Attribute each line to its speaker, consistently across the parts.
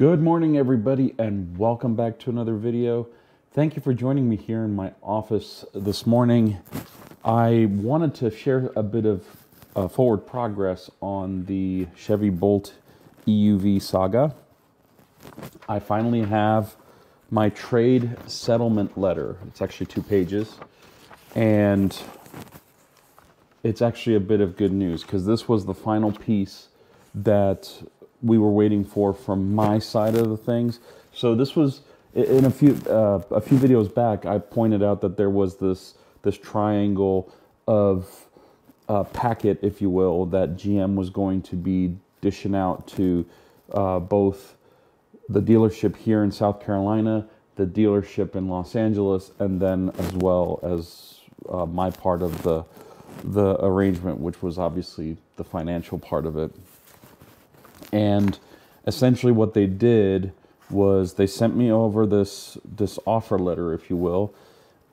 Speaker 1: Good morning, everybody, and welcome back to another video. Thank you for joining me here in my office this morning. I wanted to share a bit of forward progress on the Chevy Bolt EUV saga. I finally have my trade settlement letter. It's actually 2 pages, and it's actually a bit of good news because this was the final piece that we were waiting for from my side of the things. So this was in a few videos back. I pointed out that there was this triangle of packet, if you will, that GM was going to be dishing out to both the dealership here in South Carolina, the dealership in Los Angeles, and then as well as my part of the arrangement, which was obviously the financial part of it. And essentially what they did was they sent me over this offer letter, if you will.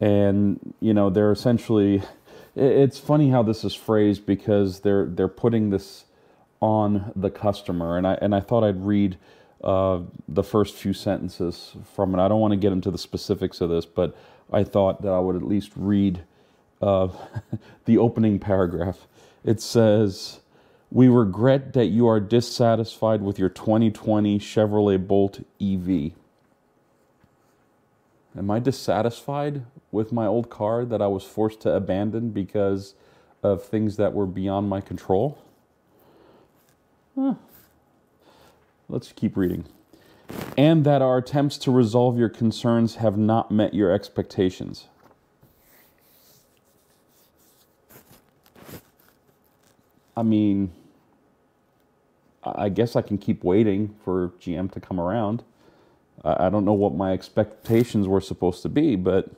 Speaker 1: And, you know, they're essentially, it's funny how this is phrased because they're putting this on the customer. And I thought I'd read the first few sentences from it. I don't want to get into the specifics of this, but I thought that I would at least read the opening paragraph. It says, "We regret that you are dissatisfied with your 2020 Chevrolet Bolt EV." Am I dissatisfied with my old car that I was forced to abandon because of things that were beyond my control? Let's keep reading. "And that our attempts to resolve your concerns have not met your expectations." I mean, I guess I can keep waiting for GM to come around. I don't know what my expectations were supposed to be, but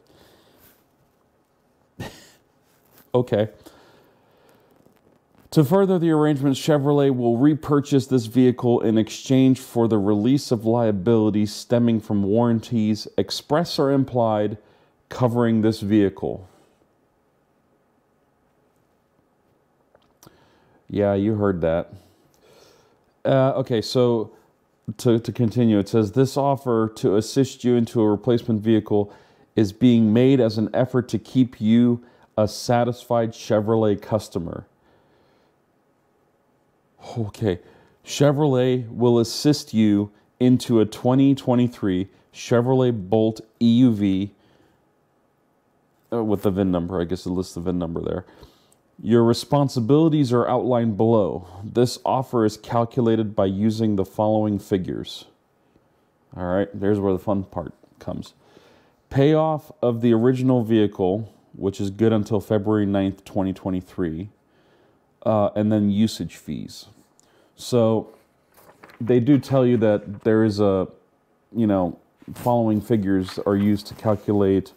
Speaker 1: okay. "To further the arrangements, Chevrolet will repurchase this vehicle in exchange for the release of liability stemming from warranties, express or implied, covering this vehicle." Yeah, you heard that. Okay, so to continue, it says, "This offer to assist you into a replacement vehicle is being made as an effort to keep you a satisfied Chevrolet customer." Okay, "Chevrolet will assist you into a 2023 Chevrolet Bolt EUV," with the VIN number, I guess it lists the VIN number there. "Your responsibilities are outlined below. This offer is calculated by using the following figures." All right, there's where the fun part comes. "Payoff of the original vehicle, which is good until February 9th, 2023, and then usage fees." So they do tell you that there is following figures are used to calculate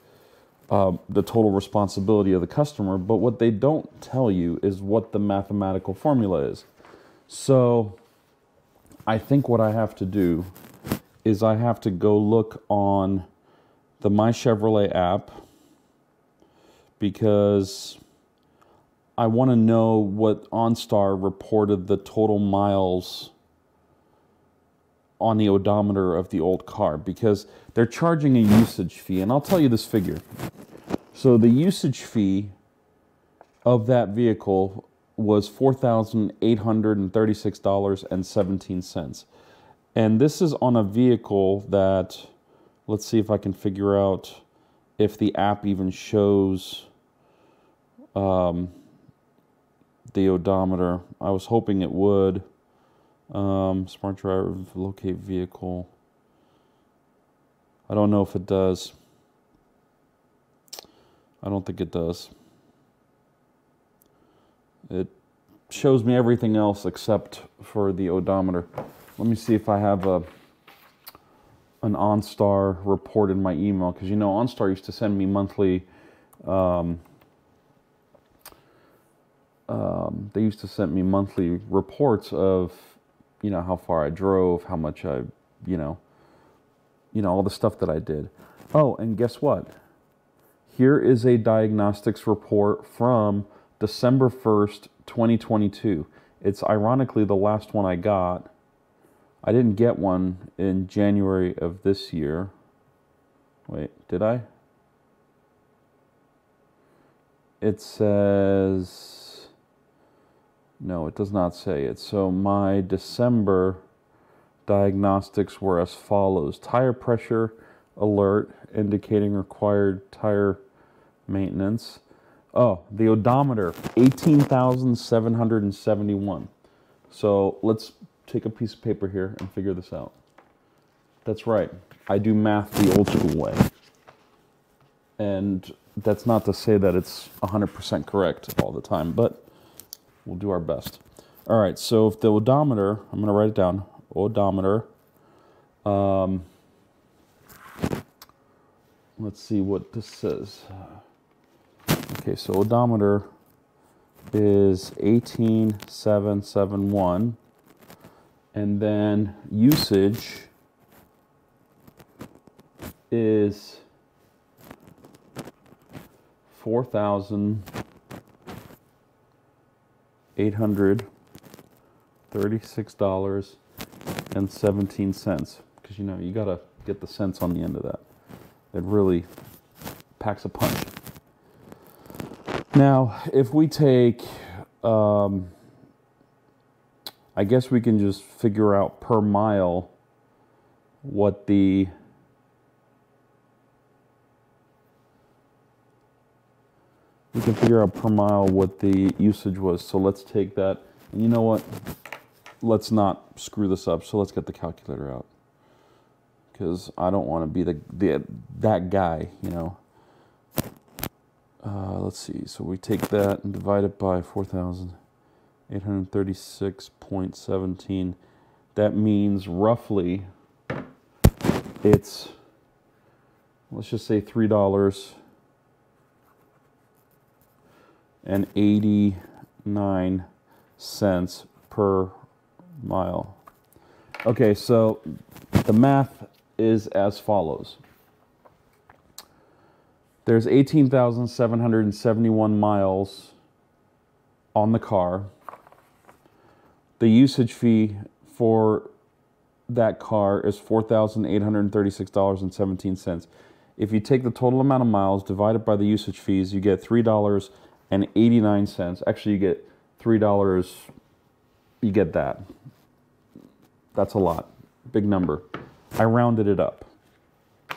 Speaker 1: the total responsibility of the customer, but what they don't tell you is what the mathematical formula is. So I think what I have to do is I have to go look on the My Chevrolet app because I want to know what OnStar reported the total miles on the odometer of the old car, because they're charging a usage fee, and I'll tell you this figure. So the usage fee of that vehicle was $4,836.17. And this is on a vehicle that, let's see if I can figure out if the app even shows the odometer. I was hoping it would. Smart driver, locate vehicle. I don't know if it does. I don't think it does. It shows me everything else except for the odometer. Let me see if I have an OnStar report in my email, because you know OnStar used to send me monthly. They used to send me monthly reports of, you know, how far I drove, how much I, all the stuff that I did. Oh, and guess what? Here is a diagnostics report from December 1st, 2022. It's ironically the last one I got. I didn't get one in January of this year. Wait, did I? It says, no, it does not say it. So my December diagnostics were as follows. Tire pressure alert indicating required tire maintenance. Oh, the odometer, 18,771. So let's take a piece of paper here and figure this out. That's right. I do math the old school way. And that's not to say that it's 100% correct all the time, but we'll do our best. All right, so if the odometer, I'm going to write it down, odometer, let's see what this says. Okay, so odometer is 18,771, and then usage is $4,836.17, because you know you gotta get the cents on the end of that. It really packs a punch. Now, if we take, I guess we can just figure out per mile what the usage was. So let's take that. And you know what? Let's not screw this up. So let's get the calculator out, because I don't want to be that guy, you know. Let's see. So we take that and divide it by 4,836.17. That means roughly it's, let's just say $3.89 per mile. Okay, so the math is as follows. There's 18,771 miles on the car. The usage fee for that car is $4,836.17. If you take the total amount of miles, divide it by the usage fees, you get $3.89. Actually, you get $3. You get that. That's a lot. Big number. I rounded it up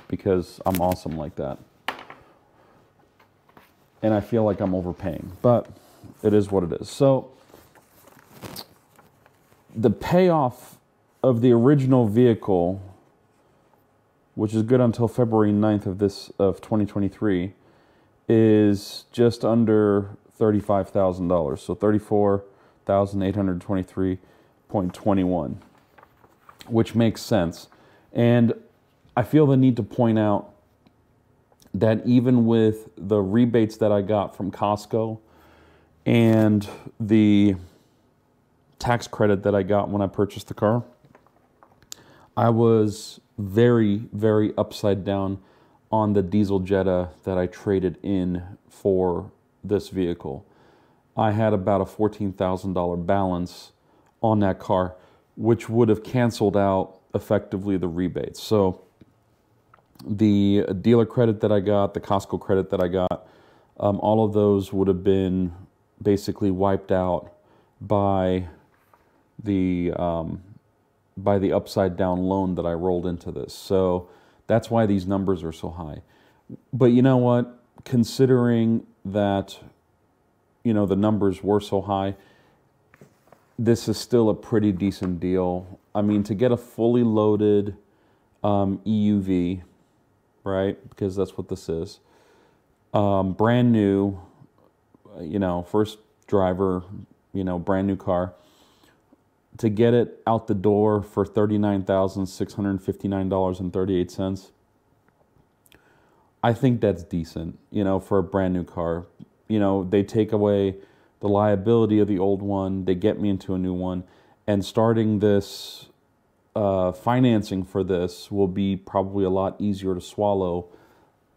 Speaker 1: because I'm awesome like that. And I feel like I'm overpaying, but it is what it is. So the payoff of the original vehicle, which is good until February 9th of 2023, is just under $35,000. So $34,823.21, which makes sense. And I feel the need to point out that even with the rebates that I got from Costco and the tax credit that I got when I purchased the car, I was very, very upside down on the diesel Jetta that I traded in for this vehicle. I had about a $14,000 balance on that car, which would have canceled out effectively the rebates. So the dealer credit that I got, the Costco credit that I got, all of those would have been basically wiped out by the upside down loan that I rolled into this. So that's why these numbers are so high. But you know what? Considering that, you know, the numbers were so high, this is still a pretty decent deal. I mean, to get a fully loaded EUV, right? Because that's what this is. Brand new, you know, first driver, you know, brand new car. To get it out the door for $39,659.38, I think that's decent, you know, for a brand new car. You know, they take away the liability of the old one, they get me into a new one, and starting this financing for this will be probably a lot easier to swallow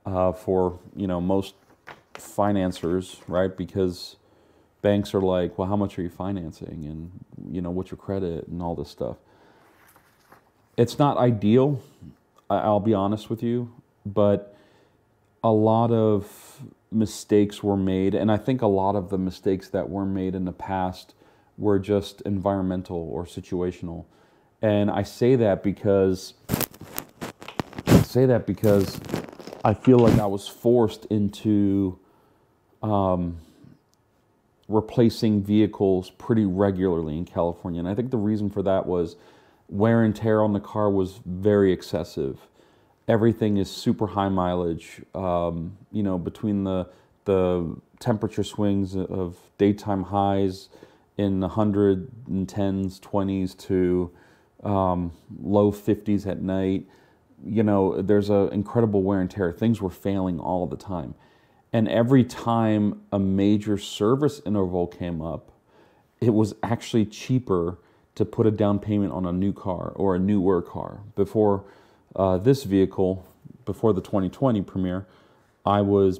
Speaker 1: for, you know, most financiers, right? Because banks are like, well, how much are you financing? And, you know, what's your credit and all this stuff. It's not ideal, I'll be honest with you, but a lot of mistakes were made, and I think a lot of the mistakes that were made in the past were just environmental or situational. And I say that because I feel like I was forced into replacing vehicles pretty regularly in California. And I think the reason for that was wear and tear on the car was very excessive. Everything is super high mileage. Between the temperature swings of daytime highs in the 110s, 20s to low 50s at night, there's an incredible wear and tear. Things were failing all the time. And every time a major service interval came up, it was actually cheaper to put a down payment on a new car or a newer car. Before this vehicle, before the 2020 Premier, I was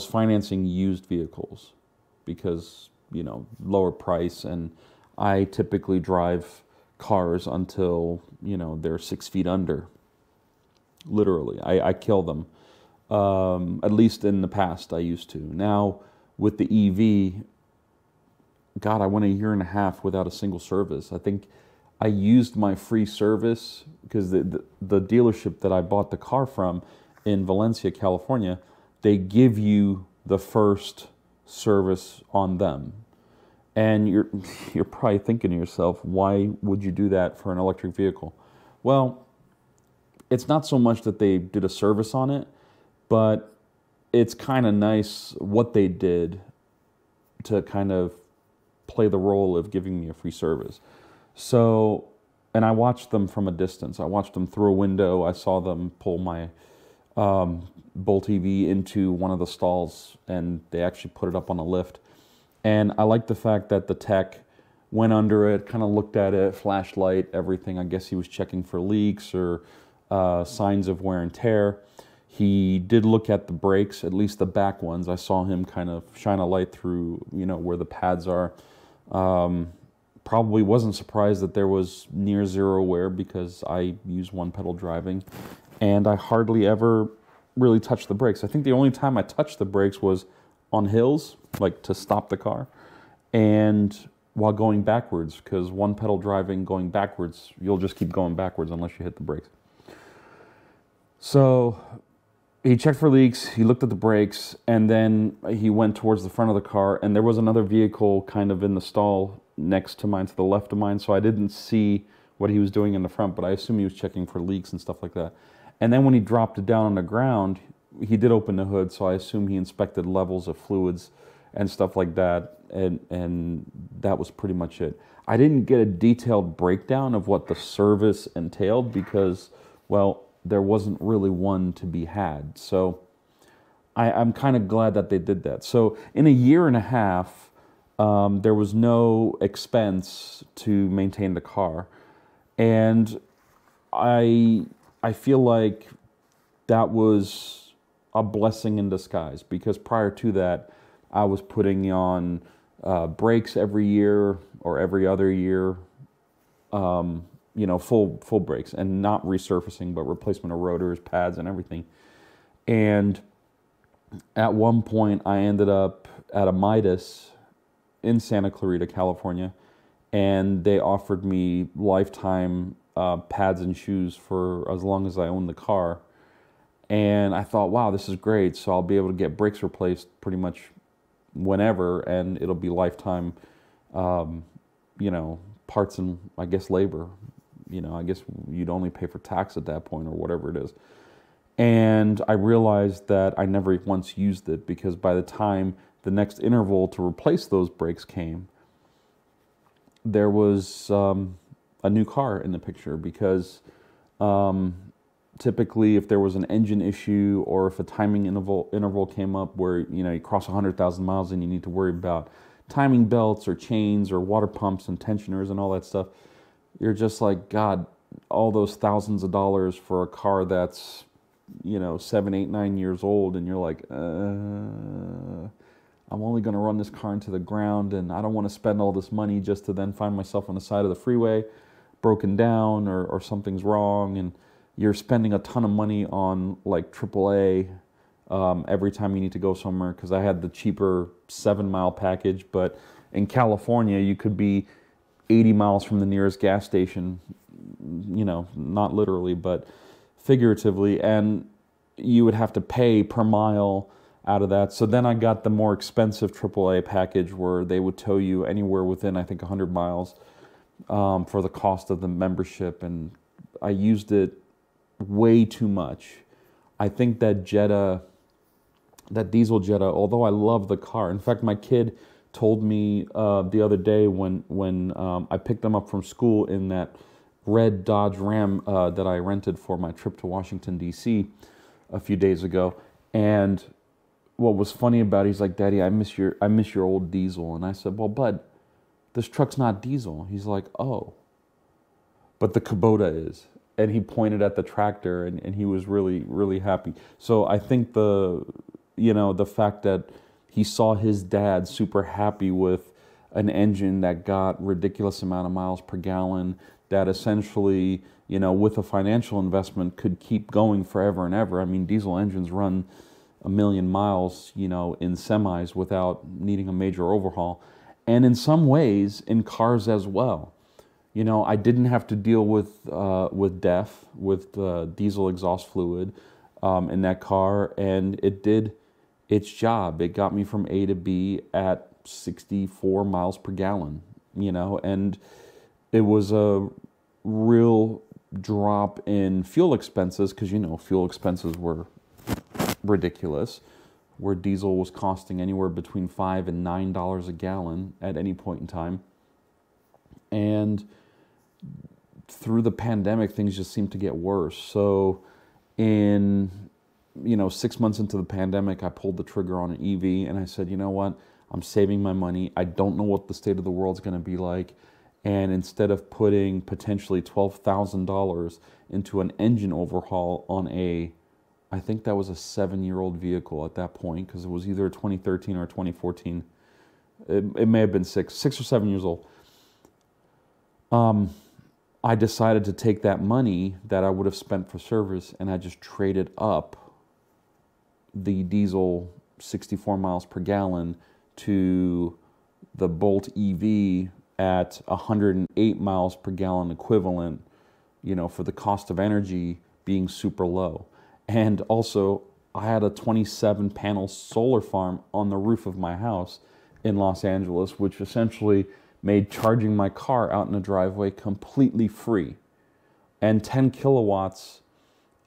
Speaker 1: financing used vehicles because, lower price, and I typically drive cars until, they're 6 feet under. Literally, I kill them. At least in the past, I used to. Now, with the EV, God, I went a year and a half without a single service. I think I used my free service because the dealership that I bought the car from in Valencia, California, they give you the first service on them. And you're probably thinking to yourself, why would you do that for an electric vehicle? Well, it's not so much that they did a service on it, but it's kind of nice what they did to kind of play the role of giving me a free service. So, and I watched them from a distance. I watched them through a window. I saw them pull my Bolt EV into one of the stalls, and they actually put it up on a lift. And I like the fact that the tech went under it, kind of looked at it, flashlight, everything. I guess he was checking for leaks or signs of wear and tear. He did look at the brakes, at least the back ones. I saw him kind of shine a light through, where the pads are. Probably wasn't surprised that there was near zero wear because I use one pedal driving, and I hardly ever really touch the brakes. I think the only time I touched the brakes was on hills, like to stop the car, and while going backwards, because one pedal driving going backwards, you'll just keep going backwards unless you hit the brakes. So he checked for leaks, he looked at the brakes, and then he went towards the front of the car, and there was another vehicle kind of in the stall next to mine, to the left of mine, so I didn't see what he was doing in the front, but I assume he was checking for leaks and stuff like that. And then when he dropped it down on the ground, he did open the hood, so I assume he inspected levels of fluids and stuff like that, and that was pretty much it. I didn't get a detailed breakdown of what the service entailed because, well, there wasn't really one to be had. So I'm kind of glad that they did that. So in a year and a half, there was no expense to maintain the car. And I feel like that was a blessing in disguise because prior to that, I was putting on brakes every year or every other year, full brakes, and not resurfacing, but replacement of rotors, pads, and everything. And at one point, I ended up at a Midas in Santa Clarita, California, and they offered me lifetime pads and shoes for as long as I owned the car. And I thought, wow, this is great. So I'll be able to get brakes replaced pretty much whenever, and it'll be lifetime, parts and, I guess, labor. I guess you'd only pay for tax at that point or whatever it is. And I realized that I never once used it because by the time the next interval to replace those brakes came, there was a new car in the picture because typically if there was an engine issue or if a timing interval came up where you cross 100,000 miles and you need to worry about timing belts or chains or water pumps and tensioners and all that stuff, you're just like, God, all those thousands of dollars for a car that's 7, 8, 9 years old, and you're like, I'm only going to run this car into the ground, and I don't want to spend all this money just to then find myself on the side of the freeway. broken down or something's wrong, and you're spending a ton of money on like AAA every time you need to go somewhere, because I had the cheaper 7-mile package, but in California you could be 80 miles from the nearest gas station, you know, not literally, but figuratively, and you would have to pay per mile out of that. So then I got the more expensive AAA package where they would tow you anywhere within, I think, 100 miles for the cost of the membership, and I used it way too much. I think that Jetta, that diesel Jetta, although I love the car, in fact, my kid told me the other day when I picked them up from school in that red Dodge Ram that I rented for my trip to Washington, D.C. a few days ago. And what was funny about it, he's like, "Daddy, I miss your old diesel." And I said, "Well, bud, this truck's not diesel." He's like, "Oh, but the Kubota is." And he pointed at the tractor, and he was really, really happy. So I think the fact that he saw his dad super happy with an engine that got ridiculous amount of miles per gallon, that essentially, with a financial investment could keep going forever and ever. I mean, diesel engines run 1 million miles, in semis without needing a major overhaul. And in some ways, in cars as well. I didn't have to deal with DEF, with diesel exhaust fluid in that car, and it did its job. It got me from A to B at 64 miles per gallon, and it was a real drop in fuel expenses, because, fuel expenses were ridiculous, where diesel was costing anywhere between $5 and $9 a gallon at any point in time. And through the pandemic, things just seemed to get worse. So in 6 months into the pandemic, I pulled the trigger on an EV, and I said, you know what, I'm saving my money. I don't know what the state of the world's going to be like. And instead of putting potentially $12,000 into an engine overhaul on I think that was a 7-year-old vehicle at that point, because it was either 2013 or 2014. It may have been 6 or 7 years old. I decided to take that money that I would have spent for service, and I just traded up the diesel 64 miles per gallon to the Bolt EV at 108 miles per gallon equivalent, for the cost of energy being super low. And also, I had a 27-panel solar farm on the roof of my house in Los Angeles, which essentially made charging my car out in the driveway completely free. And 10 kilowatt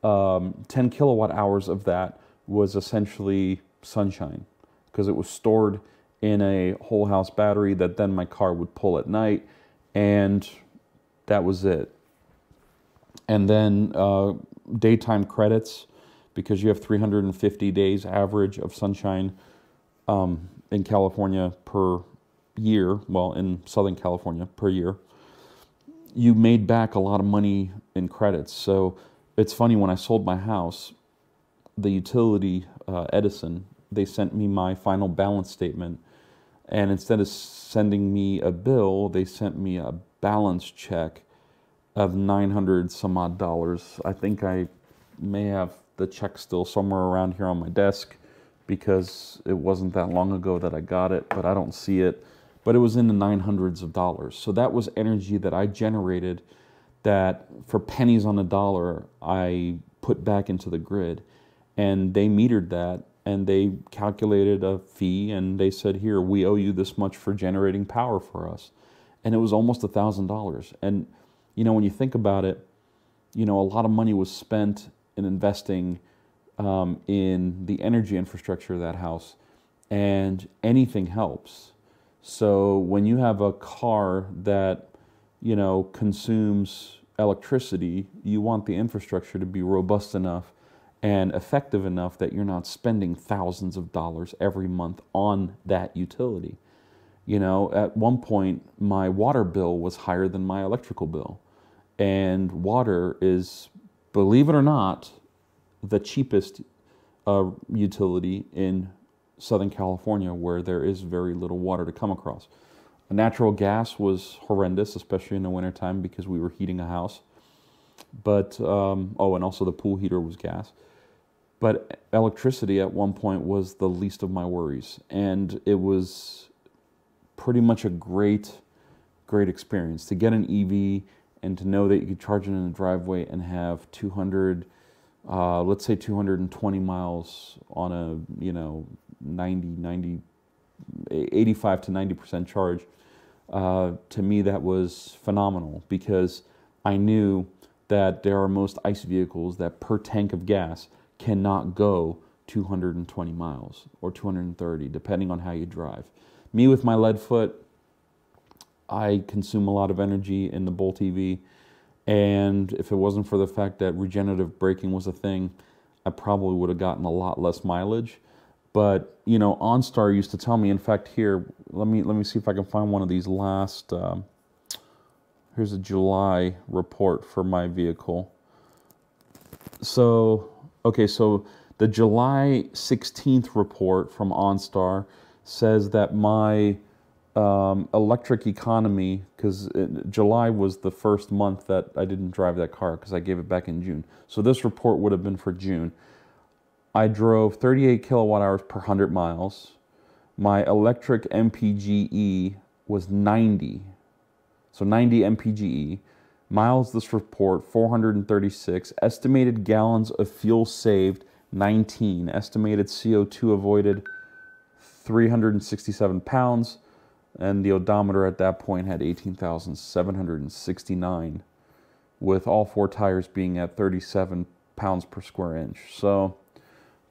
Speaker 1: hours of that was essentially sunshine, because it was stored in a whole house battery that then my car would pull at night, and that was it. And then daytime credits, because you have 350 days average of sunshine in California per year, well, in Southern California per year, you made back a lot of money in credits. So it's funny, when I sold my house, the utility, Edison, they sent me my final balance statement, and instead of sending me a bill, they sent me a balance check of $900 some odd dollars. I think I may have the check still somewhere around here on my desk, because it wasn't that long ago that I got it, but I don't see it. But it was in the $900s of dollars. So that was energy that I generated that for pennies on the dollar, I put back into the grid. And they metered that, and they calculated a fee, and they said, here, we owe you this much for generating power for us. And it was almost $1,000. And, when you think about it, a lot of money was spent in investing in the energy infrastructure of that house, and anything helps. So when you have a car that, consumes electricity, you want the infrastructure to be robust enough and effective enough that you're not spending thousands of dollars every month on that utility. At one point, my water bill was higher than my electrical bill. And water is, believe it or not, the cheapest utility in Southern California, where there is very little water to come across. Natural gas was horrendous, especially in the wintertime because we were heating a house. But, oh, and also the pool heater was gas. But electricity at one point was the least of my worries. And it was pretty much a great experience to get an EV and to know that you could charge it in the driveway and have 200, let's say 220 miles on a, 85 to 90% charge. To me, that was phenomenal because I knew that there are most ICE vehicles that per tank of gas cannot go 220 miles or 230, depending on how you drive. Me with my lead foot, I consume a lot of energy in the Bolt EV, and if it wasn't for the fact that regenerative braking was a thing, I probably would have gotten a lot less mileage. But OnStar used to tell me. In fact, here, let me see if I can find one of these last. Here's a July report for my vehicle. So, okay, so the July 16th report from OnStar says that my electric economy, because July was the first month that I didn't drive that car because I gave it back in June. So this report would have been for June. I drove 38 kilowatt hours per 100 miles. My electric MPGE was 90. So 90 MPGE. Miles, this report, 436. Estimated gallons of fuel saved, 19. Estimated CO2 avoided, 367 pounds. And the odometer at that point had 18,769, with all four tires being at 37 pounds per square inch. So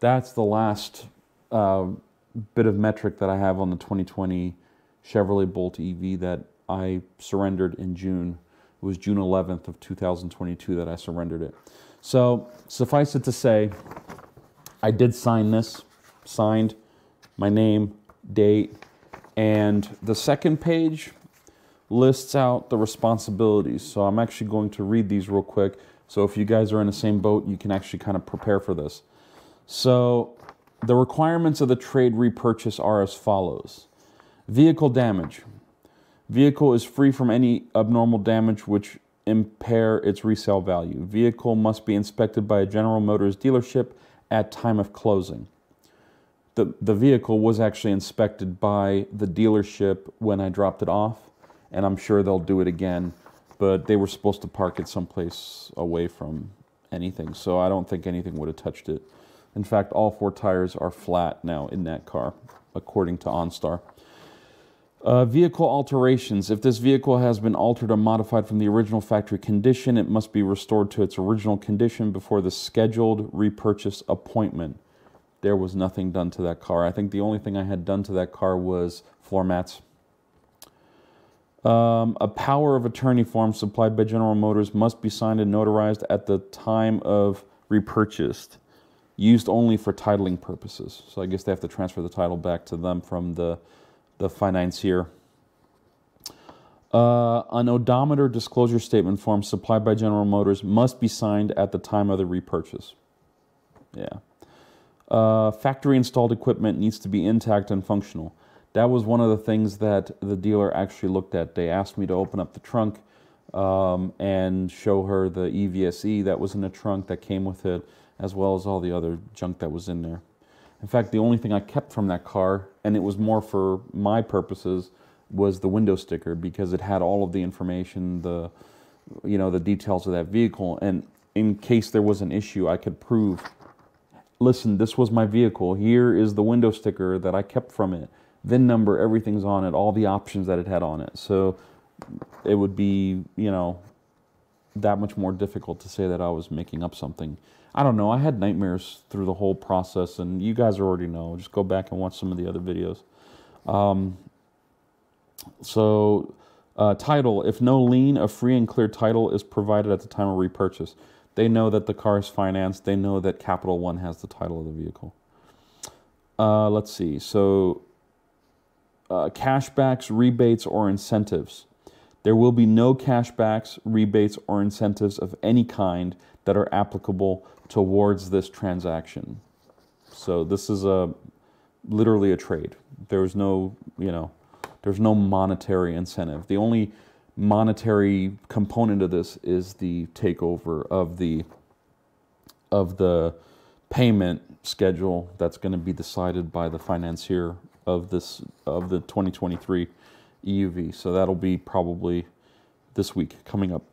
Speaker 1: that's the last bit of metric that I have on the 2020 Chevrolet Bolt EV that I surrendered in June. It was June 11th of 2022 that I surrendered it. So suffice it to say, I did sign this, signed my name, date, and the second page lists out the responsibilities. So I'm actually going to read these real quick. So if you guys are in the same boat, you can actually kind of prepare for this. So the requirements of the trade repurchase are as follows. Vehicle damage. Vehicle is free from any abnormal damage which impair its resale value. Vehicle must be inspected by a General Motors dealership at time of closing. The vehicle was actually inspected by the dealership when I dropped it off, and I'm sure they'll do it again, but they were supposed to park it someplace away from anything, so I don't think anything would have touched it. In fact, all four tires are flat now in that car, according to OnStar. Vehicle alterations. If this vehicle has been altered or modified from the original factory condition, it must be restored to its original condition before the scheduled repurchase appointment. There was nothing done to that car. I think the only thing I had done to that car was floor mats. A power of attorney form supplied by General Motors must be signed and notarized at the time of repurchase, used only for titling purposes. So I guess they have to transfer the title back to them from the financier. An odometer disclosure statement form supplied by General Motors must be signed at the time of the repurchase. Yeah. Factory installed equipment needs to be intact and functional. That was one of the things that the dealer actually looked at. They asked me to open up the trunk and show her the EVSE that was in the trunk that came with it, as well as all the other junk that was in there. In fact, the only thing I kept from that car, and it was more for my purposes, was the window sticker, because it had all of the information, the details of that vehicle, and in case there was an issue, I could prove, listen, this was my vehicle. Here is the window sticker that I kept from it. VIN number, everything's on it, all the options that it had on it. So it would be, that much more difficult to say that I was making up something. I don't know. I had nightmares through the whole process, and you guys already know. Just go back and watch some of the other videos. Title. If no lien, a free and clear title is provided at the time of repurchase. They know that the car is financed. They know that Capital One has the title of the vehicle. Let's see. So, cashbacks, rebates, or incentives. There will be no cashbacks, rebates, or incentives of any kind that are applicable towards this transaction. So this is literally a trade. There was no, There's no monetary incentive. The only monetary component of this is the takeover of the payment schedule that's going to be decided by the financier of the 2023 EUV. So that'll be probably this week coming up.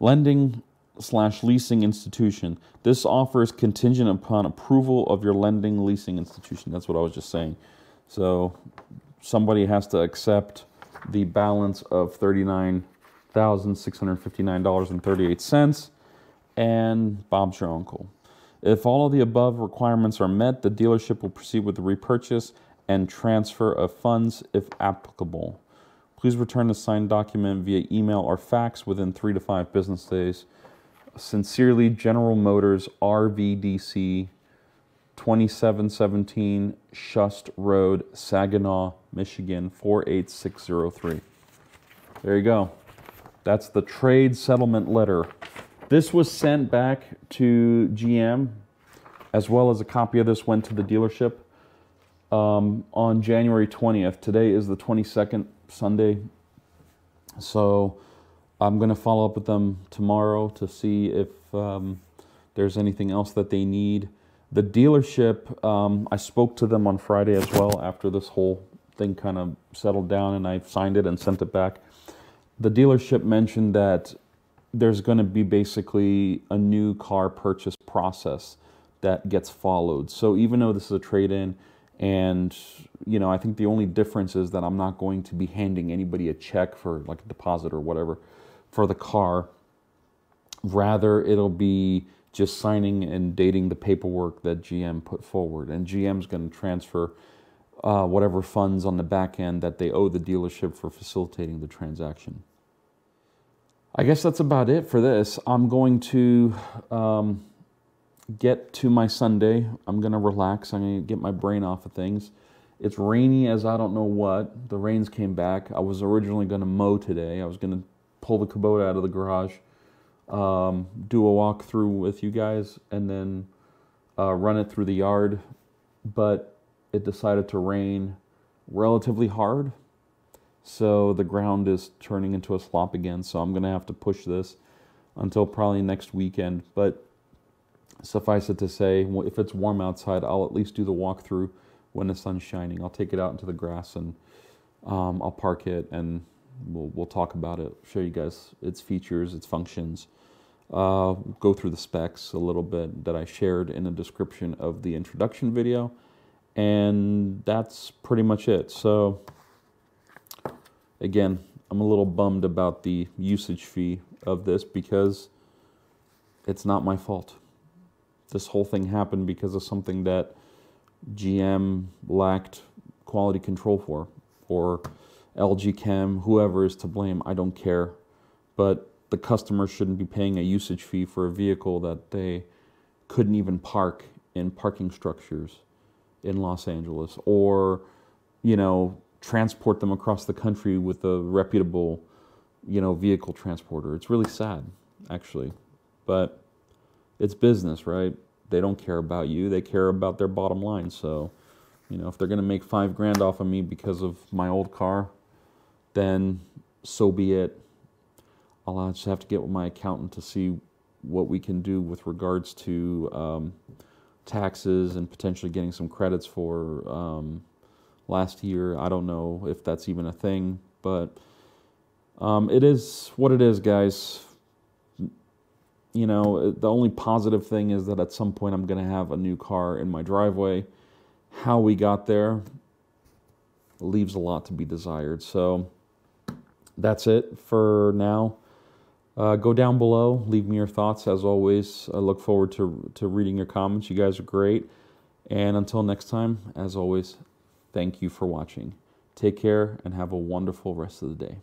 Speaker 1: Lending/leasing institution. This offer is contingent upon approval of your lending leasing institution. That's what I was just saying. So somebody has to accept the balance of $39,659.38, and Bob's your uncle. If all of the above requirements are met, the dealership will proceed with the repurchase and transfer of funds if applicable. Please return the signed document via email or fax within 3 to 5 business days. Sincerely, General Motors, RVDC, 2717 Shust Road, Saginaw, Michigan, 48603. There you go. That's the trade settlement letter. This was sent back to GM, as well as a copy of this went to the dealership on January 20th. Today is the 22nd, Sunday. So I'm going to follow up with them tomorrow to see if there's anything else that they need. The dealership, I spoke to them on Friday as well after this whole thing kind of settled down, and I signed it and sent it back. The dealership mentioned that there's going to be basically a new car purchase process that gets followed. So even though this is a trade-in, and you know, I think the only difference is that I'm not going to be handing anybody a check for like a deposit or whatever for the car. Rather, it'll be just signing and dating the paperwork that GM put forward, and GM's going to transfer whatever funds on the back end that they owe the dealership for facilitating the transaction. I guess that's about it for this. I'm going to get to my Sunday. I'm going to relax. I'm going to get my brain off of things. It's rainy as I don't know what. The rains came back. I was originally going to mow today. I was going to pull the Kubota out of the garage, do a walkthrough with you guys, and then run it through the yard. But it decided to rain relatively hard. So the ground is turning into a slop again. So I'm going to have to push this until probably next weekend. But suffice it to say, if it's warm outside, I'll at least do the walkthrough when the sun's shining. I'll take it out into the grass and I'll park it, and we'll talk about it, show you guys its features, its functions, go through the specs a little bit that I shared in the description of the introduction video, and that's pretty much it. So again, I'm a little bummed about the usage fee of this because it's not my fault. This whole thing happened because of something that GM lacked quality control for, or LG Chem, whoever is to blame, I don't care. But the customer shouldn't be paying a usage fee for a vehicle that they couldn't even park in parking structures in Los Angeles, or, you know, transport them across the country with a reputable, you know, vehicle transporter. It's really sad, actually. But it's business, right? They don't care about you. They care about their bottom line. So, you know, if they're going to make $5,000 off of me because of my old car, then so be it. I'll just have to get with my accountant to see what we can do with regards to taxes and potentially getting some credits for last year. I don't know if that's even a thing, but it is what it is, guys. You know, the only positive thing is that at some point I'm going to have a new car in my driveway. How we got there leaves a lot to be desired. So that's it for now. Go down below, leave me your thoughts. As always, I look forward to reading your comments. You guys are great. And until next time, as always, thank you for watching. Take care and have a wonderful rest of the day.